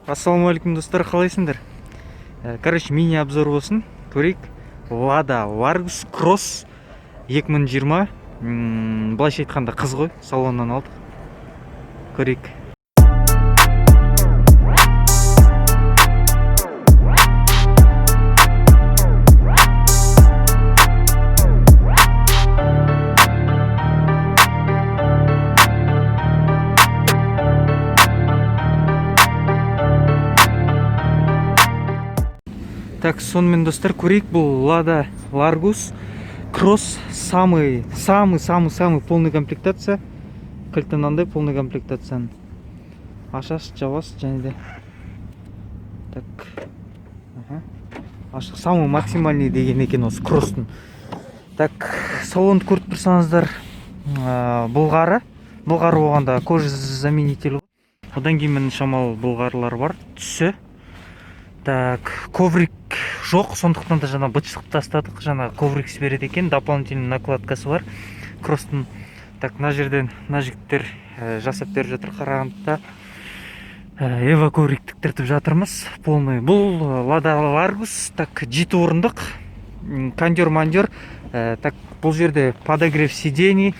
Ассалаумалейкум достар, қалайсыңдар? Короче, мини обзор болсын. Көрейік. Lada Largus Cross 2020. Былайша айтқанда қыз ғой, салоннан алдық. Көрейік. Так, сонымен достар, көрейік. Бұл Lada Largus Cross самый полный комплектация. Кілтінандай полный комплектацияны ашасыз, жабасыз және де. Так, ашық, самый максимальный деген екен осы кросстың. Так, салонды көріп тұрсаңыздар, бұлғары болғанда кожа заменитель. Одан кейін шамалы бұлғарлар бар, түсі. Так, коврик жоқ, сондықтан да жаңа бытшылық тастадық. Жаңа коврик береді екен, дополнительный накладкасы бар кросстың. Так, мына жерден мына жігіттер жасап беріп жатыр. Қарағандыда Эва коврик тіктіртіп жатырмыз. Полный. Бұл Lada Largus, так, 7 орындық, кондер-мандер. Так, бұл жерде подогрев сидений,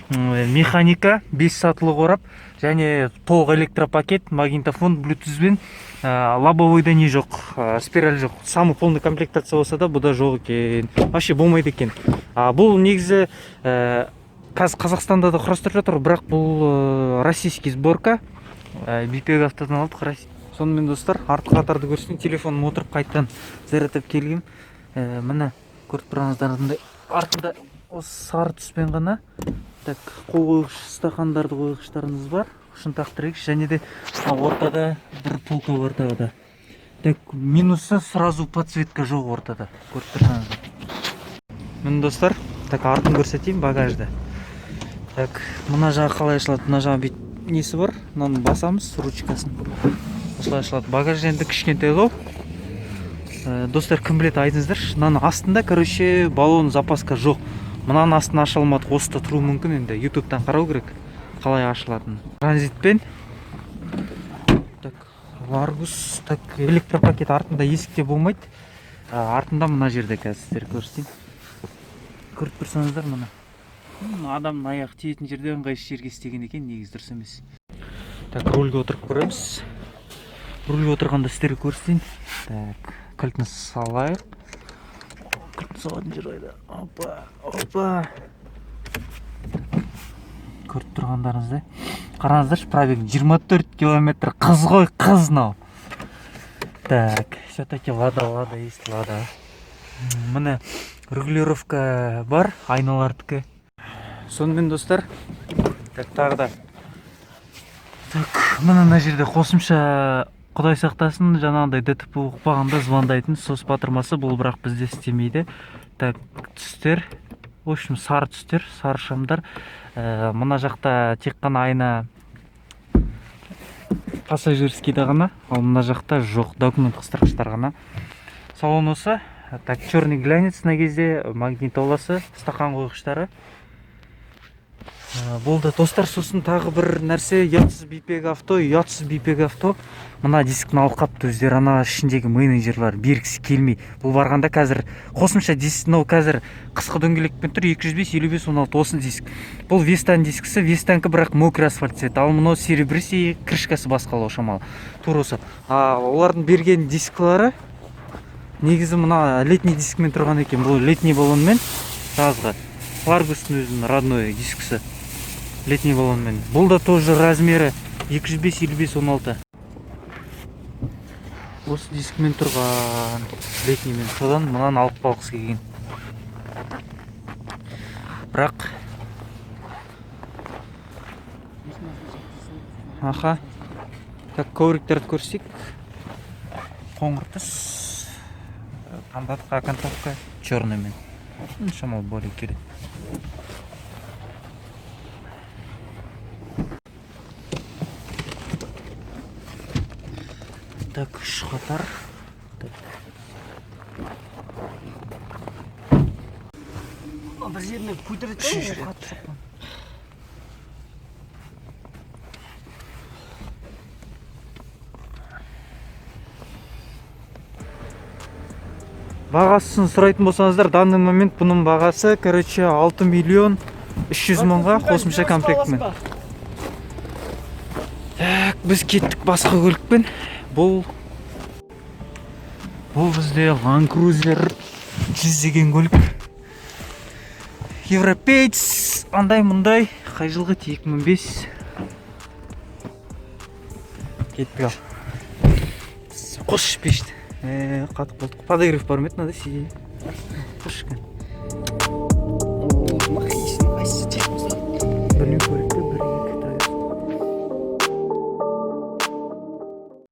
механика, 5 сатылы қорап, және толық электропакет, магнитофон, блютузбен, лобовойда не жоқ, спираль жоқ. Самый полный комплектация болса да, бұда жоқ екен. Вообще болмайды екен. Бұл негізі Қазақстанда да құрастырып жатыр, бірақ бұл российский сборка. Бипек автодан алдық. Сонымен достар, артқы қатарды көрсін, телефоным отырып қайттан зарядтап келгем. Міне көріп тұрғаныңыздарындай артында осы сары түспен ғана так қол қойғыш стақандарды қойғыштарымыз бар. Шынтақ тірек, және де ортада бір полка бар тағы да. Так, минусы сразу подсветка жоқ ортада. Көріп тұрсаңыздар. Міне достар, так, артын көрсетейін, багажды. Так, мына жағы қалай ашылады? Мына жағы несі бар? Мынаны басамыз, ручкасын. Осылай ашылады. Багаж енді кішкентайлау. Достар, кім білет айтыңыздар. Мынаның астында, короче, баллон запаска жоқ. Мынаның астын аша алмадық. Осыда тұру мүмкін, енді ютубтан қарау керек қалай ашылатын. Транзитпен. Так, Largus, так, электропакет артында есікте болмайды. Артында мына жерде қазір сіздер көрсетейін. Көріп тұрсаңыздар мына. Адамның аяқ тиетін жерде ыңғайсыз жерге істеген екен, негізі дұрыс емес. Так, рульге отырып көреміз. Рульге отырғанда сіздер көрсетейін. Так, кілтін салайық. Кілтін салатын жер қайда? Опа. Көріп тұрғандарыңыздай. Қараңыздаршы, пробег 24 километр. Қыз ғой, қыз нау. Так, все-таки Lada есть, Lada. Міне регулировка бар, айналардікі. Сонымен достар, так, тағы да. Так, мына жерде қосымша, құдай сақтасын, жаңағындай ДТП ұқпағанда звондайтын сос батырмасы, бұл бірақ бізде істемейді. Так, түстер, в общем, сары түстер, сары шамдар. Мына жақта тек қана айна пассажирскийді ғана, ал мына жақта жоқ, документ қыстырғыштар ғана. Салон осы. Так, черный глянец на кезде, магнитоласы, стақан қойғыштары. Болды достар, сосын тағы бір нәрсе, ұятсыз бипек авто. Мына дисктің алқапты өздер, ана ішіндегі менеджерлар бергісі келмей. Бұл барғанда қазір қосымша диск, қазір қысқы дөңгелекпен тұр, 205, 55, 16 осы диск. Бұл Вестан дискісі, Вестанкі бірақ мокрый асфальт цвет, ал мұны серебрісі, крышкасы басқалау шамалы. Туросы. Олардың берген дисклары негізі мына летний дискімен тұрған екен. Бұл летний баллонмен жазғы. Largus'тың өзінің родной дискісі. Летний баллонмен. Бұл да тоже размері 205, 55, 16. Осы дискімен тұрған летниймен. Содан мұнан алып қалғысы келген. Бірақ так, ковриктерді көрсек. Қоңыр түс. Қандатқа окантовка черныймен. Шамал более керек. Так, үш қатар. Бір жеріне көтереді ғой. бағасын сұрайтын болсаңыздар, данный момент бұның бағасы, короче, 6 миллион 300 мыңға қосымша комплектмен. Так, біз кеттік басқа көлікпен. Бұл бізде Land Cruiser 100 деген көлік. Европеец, андай мұндай, қай жылғы 2005. Кеттік ал. Қош пешті. Қатық болдық. Подогрев бар ма еді, надо сидеть. Қош екен.